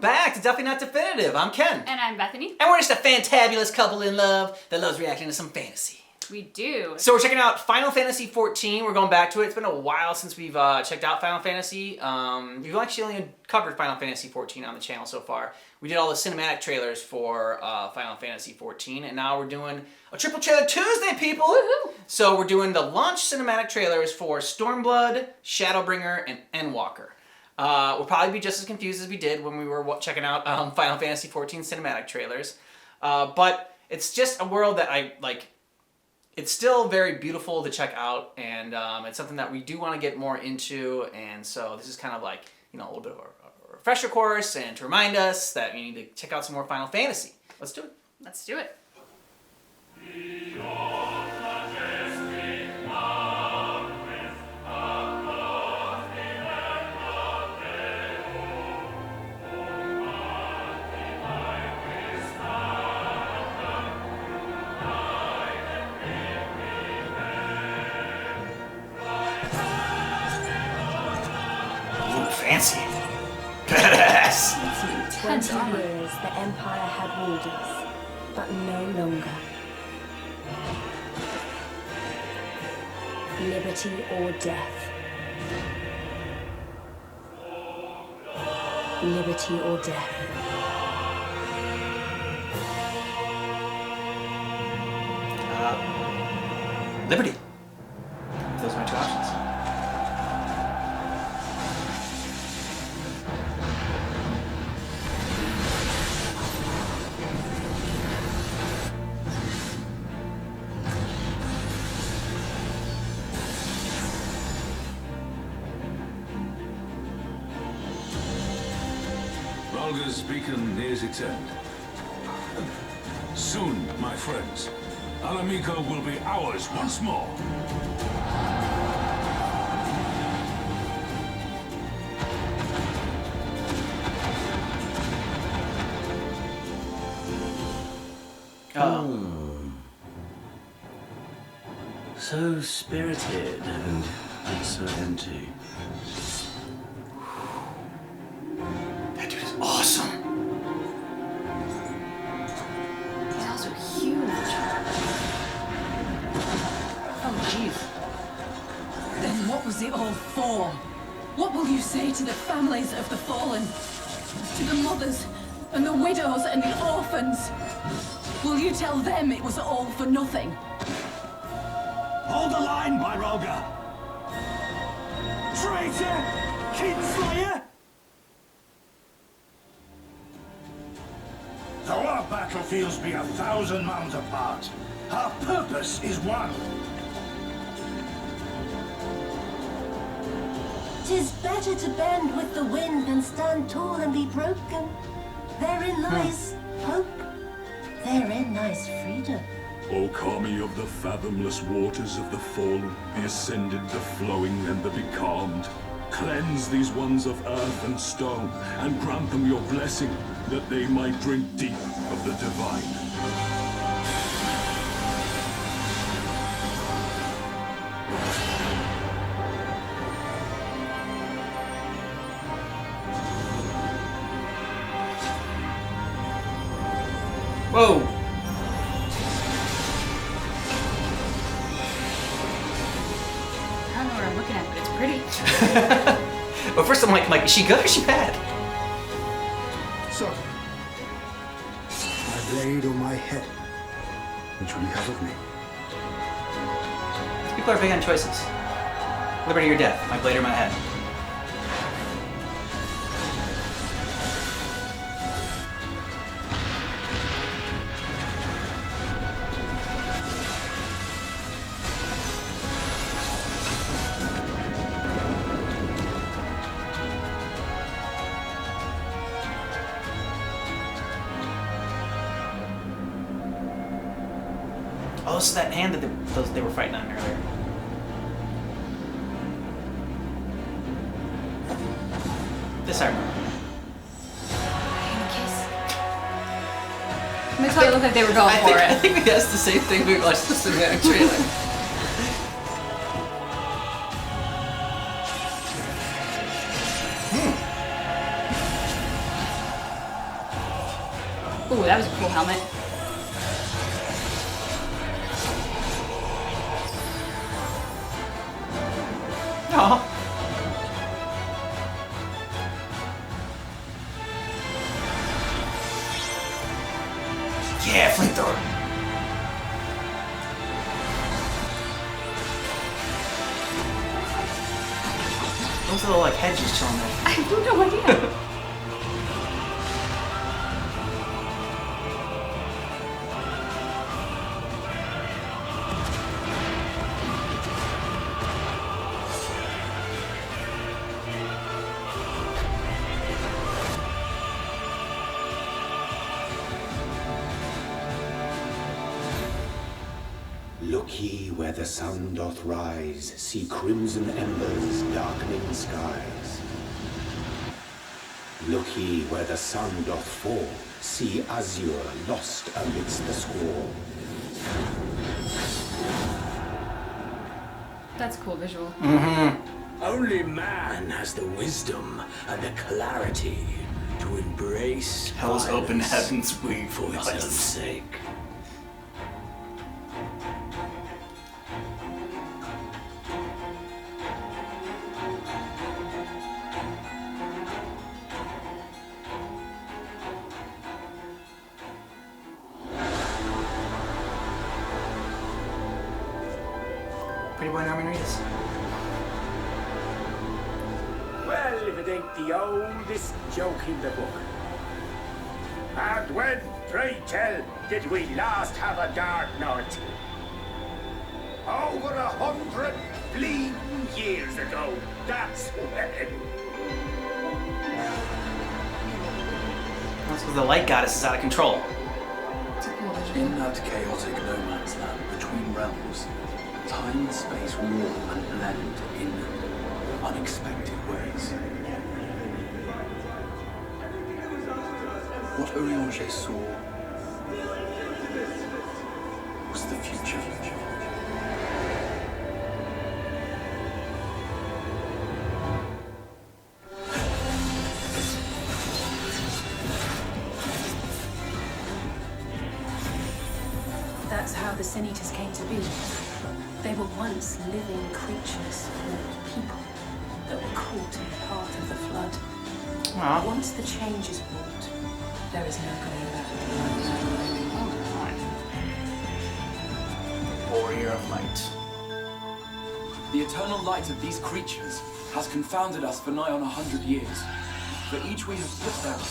back to Definitely Not Definitive. I'm Ken. And I'm Bethany. And we're just a fantabulous couple in love that loves reacting to some fantasy. We do. So we're checking out Final Fantasy XIV. We're going back to it. It's been a while since we've checked out Final Fantasy. We've actually only covered Final Fantasy XIV on the channel so far. We did all the cinematic trailers for Final Fantasy XIV, and now we're doing a Triple Trailer Tuesday, people! Woohoo! So we're doing the launch cinematic trailers for Stormblood, Shadowbringer, and Endwalker. We'll probably be just as confused as we did when we were checking out Final Fantasy XIV cinematic trailers. But it's just a world that I like. It's still very beautiful to check out, and it's something that we do want to get more into, and so this is kind of like, you know, a little bit of a refresher course, and to remind us that we need to check out some more Final Fantasy. Let's do it. Let's do it. Fancy. Badass. 20 years the Empire had ruled us, but no longer. Liberty or death. Liberty or death. Liberty. Those are my two options. Ralga's beacon nears its end. Soon, my friends, Alamico will be ours once more. So spirited and so empty. That dude is awesome. He's also huge. Oh, jeez. Then what was it all for? What will you say to the families of the fallen? To the mothers, and the widows, and the orphans? Will you tell them it was all for nothing? Hold the line, Byroga! Traitor! Kinslayer! Though our battlefields be 1,000 miles apart, our purpose is one. 'Tis better to bend with the wind than stand tall and be broken. Therein lies hope. Therein lies freedom. O Kami of the fathomless waters of the fallen, the ascended, the flowing, and the becalmed, cleanse these ones of earth and stone, and grant them your blessing, that they might drink deep of the divine. Whoa. I don't know what I'm looking at, but it's pretty. Well, first I'm like, is she good or is she bad? So, my blade or my head? Which will you have of me? People are big on choices. Liberty or death, my blade or my head. Oh, so that hand that they were fighting on earlier. This I remember. Makes it look like they were going for I it. think we guessed the same thing we watched the cinematic trailer. Ooh, that was a cool helmet. Aw. Yeah, flamethrower. Those little like hedges chilling there. I have no idea. Look ye where the sun doth rise, see crimson embers darkening skies. Look ye where the sun doth fall, see azure lost amidst the squall. That's a cool visual. Only man has the wisdom and the clarity to embrace Hell's open violence heavens we for its own sake. Pretty boy Norman Reedus. Well, if it ain't the oldest joke in the book. And when, pray tell, did we last have a dark night? Over 100 bleeding years ago, that's when. That's because the light goddess is out of control. It's a cool visual. In that chaotic no man's land between realms, time and space warm and blend in unexpected ways. What Oriange saw was the future. That's how the Sin Eaters came to be. They were once living creatures, people, that were caught in the path of the flood. Aw. Once the change is wrought, there is no going back. Warrior of light. The eternal light of these creatures has confounded us for nigh on 100 years. For each we have put down,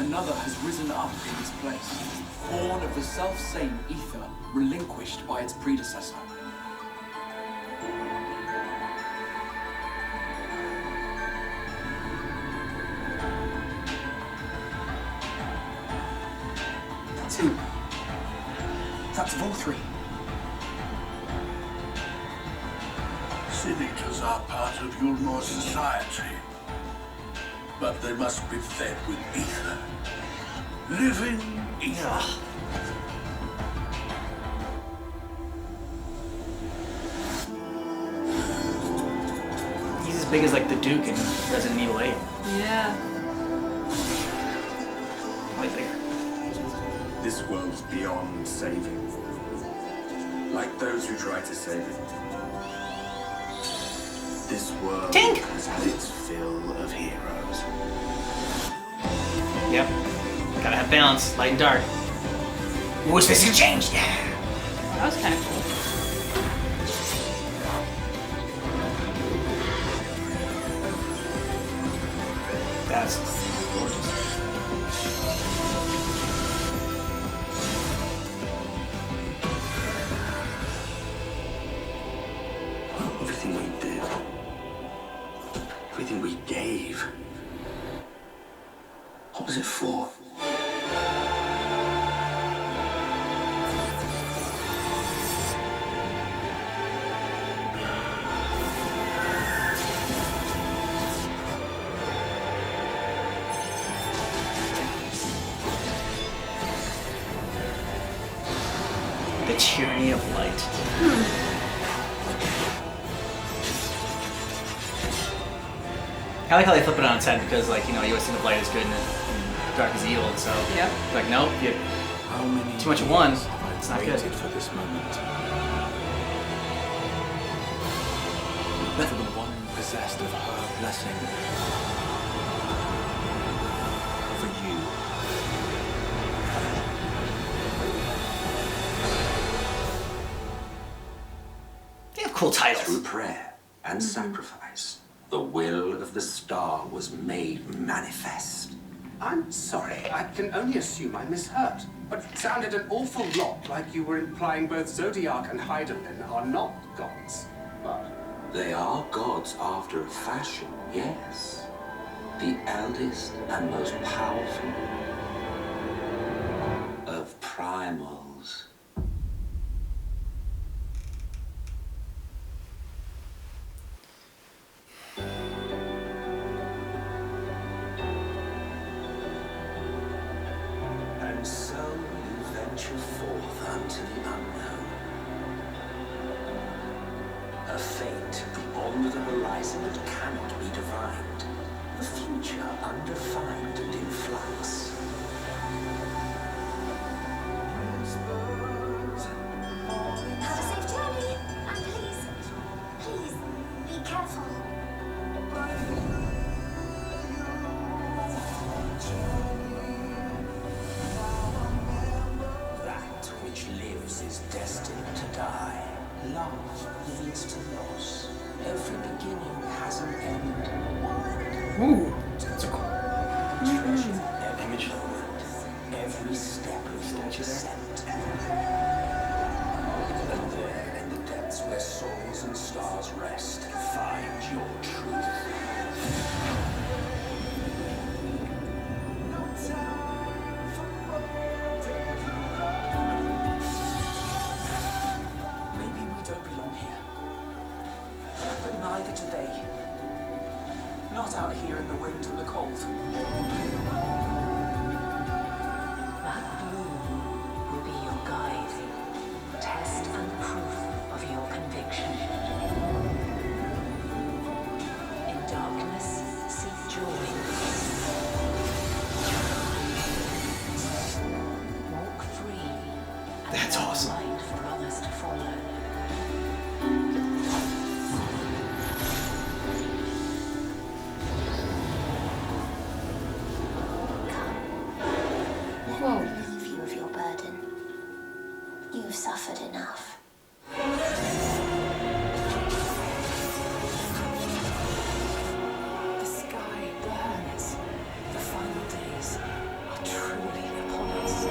another has risen up in its place, born of the self-same ether relinquished by its predecessor. That's who? That's Volthree. Sin Eaters are part of Yulnor's society. But they must be fed with ether. Living ether. He's as big as like the Duke in Resident Evil 8. Yeah. Way bigger. This world's beyond saving. Like those who try to save it. This world Tink! has had its fill of heroes. Yep. Gotta have balance, light and dark. Ooh, his face can change, yeah! That was kind of cool. That's gorgeous. Everything we did, everything we gave, what was it for? The tyranny of light. I like how they flip it on its head because, like, you know, you always think of light as good and dark is evil, and so Yep. like nope, you How many too much of one, years have I it's not good. waited for this moment? For the one possessed of her blessing. For you. They have cool titles. Through prayer and sacrifice, the will of the star was made manifest. I'm sorry, I can only assume I misheard. But it sounded an awful lot like you were implying both Zodiac and Hydaelyn are not gods. But They are gods after a fashion, yes. The eldest and most powerful of primals. And so you venture forth unto the unknown. A fate beyond the horizon that cannot be divined. A future undefined and in flux. Have a safe journey. And please, be careful. That which lives is destined to die. Love leads to loss. Every beginning has an end. Ooh, that's a cool. Every moment, every step of your descent. And there, in the depths where souls and stars rest, find your truth. Maybe we don't belong here. But neither do they. Not out here in the wind and the cold. That bloom will be your guide, test and proof of your conviction. In darkness, seek joy. Walk free. And That's awesome. light for others to follow. Whoa. Relieve you of your burden. You've suffered enough. The sky burns. The final days are truly upon us.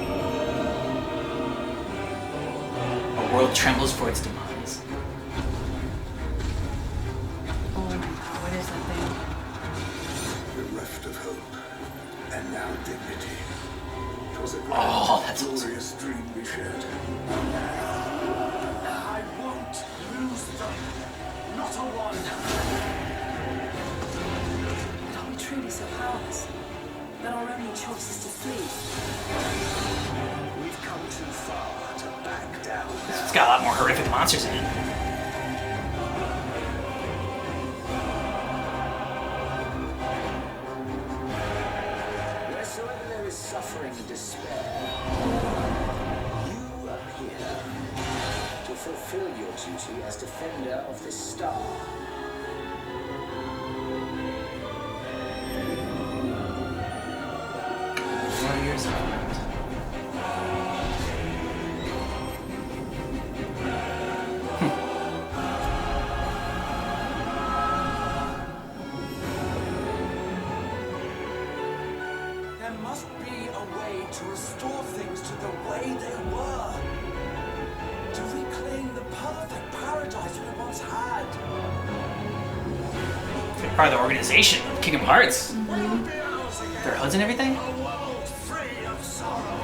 A world trembles for its demise. Oh my god, what is that thing? Bereft of hope, and now dignity. 'Twas a grand, Oh, that's glorious dream we shared. I won't lose them. Not a one. But are we truly so powerless that our only choice is to flee? We've come too far to back down now. It's got a lot more horrific monsters in it. Wheresoever there is suffering and despair, you appear to fulfill your duty as defender of this star. Warriors of Light. There must be a way to restore things to the way they were. To reclaim the perfect paradise we once had. They're part of the organization of Kingdom Hearts. Their hoods and everything. A world free of sorrow.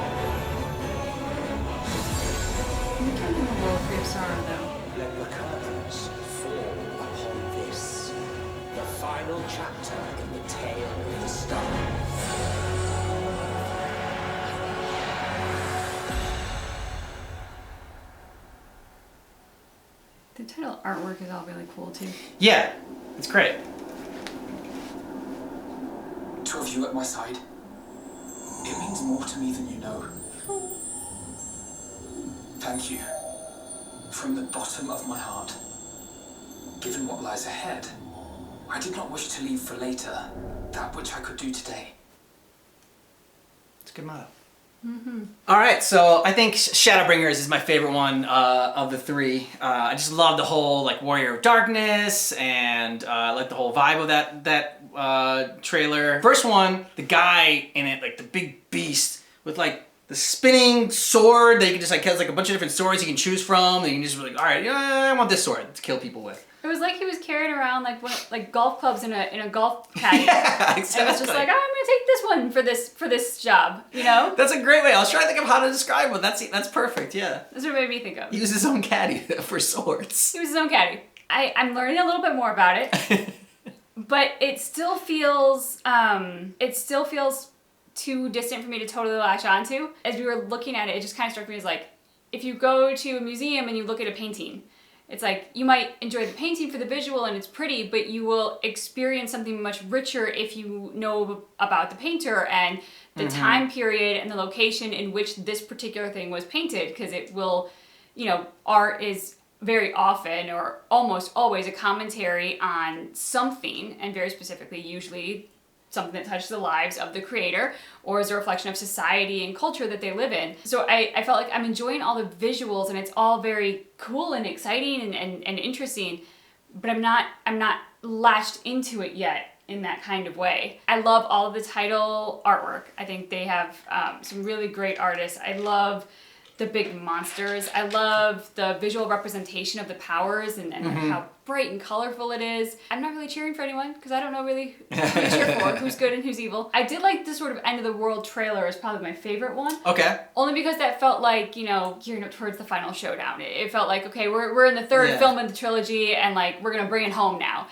You can't have a world free of sorrow, though. Let the curtains fall upon this, the final chapter in the tale of the star. The title artwork is all really cool, too. Yeah, it's great. Two of you at my side. means more to me than you know. Thank you. From the bottom of my heart. Given what lies ahead, I did not wish to leave for later that which I could do today. It's a good motto. All right, so I think Shadowbringers is my favorite one of the three. I just love the whole like Warrior of Darkness, and I like the whole vibe of that trailer. First one, the guy in it, like the big beast with like the spinning sword that you can just like has like a bunch of different swords you can choose from, and you can just be like, all right, yeah, I want this sword to kill people with. It was like he was carrying around like golf clubs in a golf caddy. Yeah, exactly. And it was just like, oh, I'm gonna take this one for this job, you know? That's a great way. I was trying to think of how to describe it. That's perfect. Yeah. That's what it made me think of. He uses his own caddy for swords. He was his own caddy. I'm learning a little bit more about it, but it still feels too distant for me to totally latch onto. As we were looking at it, it just kind of struck me as like, if you go to a museum and you look at a painting, it's like, you might enjoy the painting for the visual and it's pretty, but you will experience something much richer if you know about the painter and the time period and the location in which this particular thing was painted, because it will, you know, art is very often or almost always a commentary on something, and very specifically usually something that touches the lives of the creator or is a reflection of society and culture that they live in. So I felt like I'm enjoying all the visuals and it's all very cool and exciting and interesting, but I'm not latched into it yet in that kind of way. I love all of the title artwork. I think they have some really great artists. I love the big monsters. I love the visual representation of the powers and how bright and colorful it is. I'm not really cheering for anyone because I don't know really who to cheer for, who's good and who's evil. I did like the sort of end of the world trailer is probably my favorite one. Okay. Only because that felt like, you know, gearing up towards the final showdown. It felt like, okay, we're in the third film in the trilogy and like we're gonna bring it home now.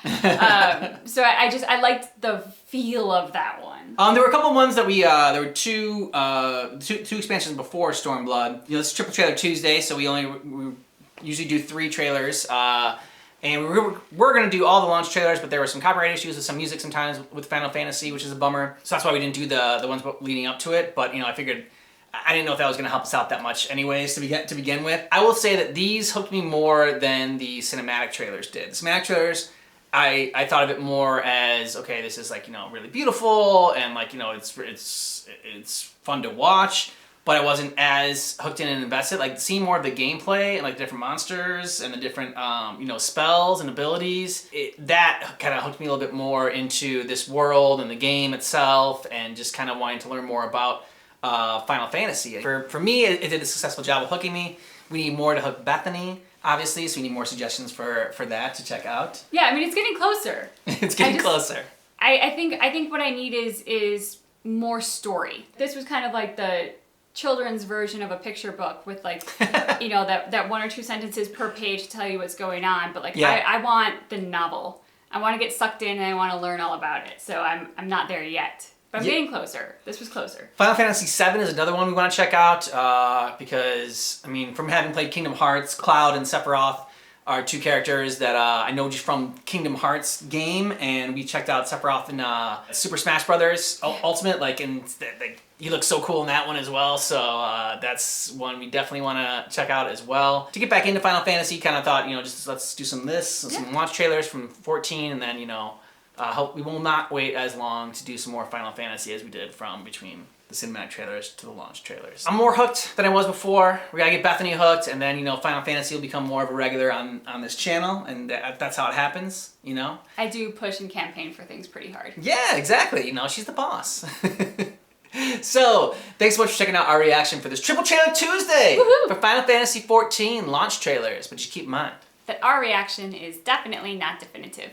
So I liked the feel of that one. There were a couple ones that there were two expansions before Stormblood. You know, it's Triple Trailer Tuesday, so we usually do 3 trailers. And we're going to do all the launch trailers, but there were some copyright issues with some music sometimes with Final Fantasy, which is a bummer. So that's why we didn't do the ones leading up to it. But, you know, I figured I didn't know if that was going to help us out that much anyways to begin with. I will say that these hooked me more than the cinematic trailers did. The cinematic trailers, I thought of it more as, okay, this is like, you know, really beautiful and like, you know, it's fun to watch. But I wasn't as hooked in and invested. Like seeing more of the gameplay and like the different monsters and the different you know, spells and abilities, that kind of hooked me a little bit more into this world and the game itself, and just kind of wanting to learn more about Final Fantasy. For me, it did a successful job of hooking me. We need more to hook Bethany, obviously, so we need more suggestions for that to check out. Yeah, I mean it's getting closer. It's getting closer. I think what I need is more story. This was kind of like the children's version of a picture book with like, you know, that 1 or 2 sentences per page to tell you what's going on. But like, I want the novel. I want to get sucked in and I want to learn all about it. So I'm not there yet. But I'm getting closer. This was closer. Final Fantasy VII is another one we want to check out because, I mean, from having played Kingdom Hearts, Cloud and Sephiroth are 2 characters that I know just from Kingdom Hearts game, and we checked out Sephiroth in Super Smash Brothers Ultimate, like, and he looks so cool in that one as well, so that's one we definitely want to check out as well. To get back into Final Fantasy, kind of thought, you know, just let's do some launch trailers from 14, and then, you know, hope we will not wait as long to do some more Final Fantasy as we did from between the cinematic trailers to the launch trailers. I'm more hooked than I was before. We gotta get Bethany hooked, and then, you know, Final Fantasy will become more of a regular on this channel, and that's how it happens, you know? I do push and campaign for things pretty hard. Yeah, exactly. You know, she's the boss. So, thanks so much for checking out our reaction for this Triple Trailer Tuesday for Final Fantasy XIV launch trailers. But just keep in mind that our reaction is definitely not definitive.